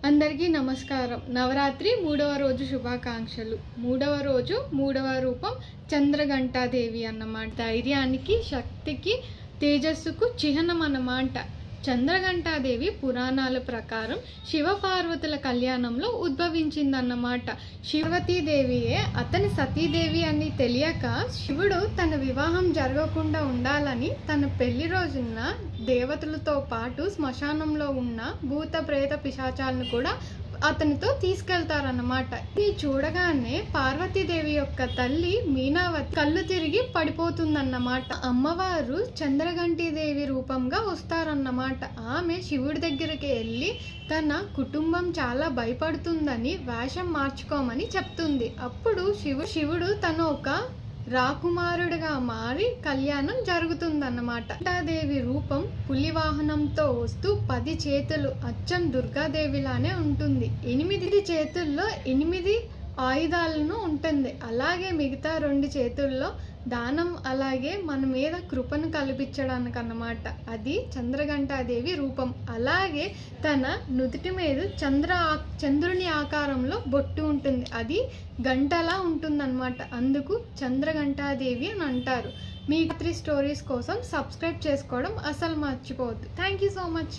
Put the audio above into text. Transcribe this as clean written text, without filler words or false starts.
అందరికీ నమస్కారం. నవరాత్రి 3వ రోజు శుభాకాంక్షలు. 3వ రోజు 3వ రూపం చంద్రఘంటాదేవి అన్నమాట. ధైర్యానికి, శక్తికి, తేజస్సుకు చిహ్నం అన్నమాట. చంద్రఘంటాదేవి పురాణాల ప్రకారం శివపార్వతుల కళ్యాణంలో ఉద్భవించిందన్నమాట. శివతీదేవియే అతని సతీదేవి అని తెలియక శివుడు తన వివాహం జరగకుండా ఉండాలని తన పెళ్లి రోజున దేవతలతో పాటు శ్మశానంలో ఉన్న భూత ప్రేత పిశాచాలను కూడా అతనితో తీసుకెళ్తారన్నమాట. ఇది చూడగానే పార్వతీదేవి యొక్క తల్లి మీనావతి కళ్ళు తిరిగి పడిపోతుందన్నమాట. అమ్మవారు చంద్రఘంటాదేవి రూపంగా వస్తారన్నమాట. ఆమె శివుడి దగ్గరికి వెళ్ళి తన కుటుంబం చాలా భయపడుతుందని వేషం మార్చుకోమని చెప్తుంది. అప్పుడు శివుడు తను ఒక రాకుమారుడిగా మారి కళ్యాణం జరుగుతుందన్నమాట. ఘంటాదేవి రూపం పులి వాహనంతో వస్తూ 10 చేతులు అచ్చం దుర్గాదేవిలానే ఉంటుంది. 8 చేతుల్లో 8 ఆయుధాలను ఉంటుంది. అలాగే మిగతా 2 చేతుల్లో దానం, అలాగే మన మీద కృపను కల్పించడానికి అన్నమాట. అది చంద్రఘంటాదేవి రూపం. అలాగే తన నుదుటి మీద చంద్రుని ఆకారంలో బొట్టు ఉంటుంది. అది గంటలా ఉంటుందన్నమాట. అందుకు చంద్రఘంటాదేవి అని అంటారు. మీ 3 స్టోరీస్ కోసం సబ్స్క్రైబ్ చేసుకోవడం అసలు మర్చిపోవద్దు. Thank you so much.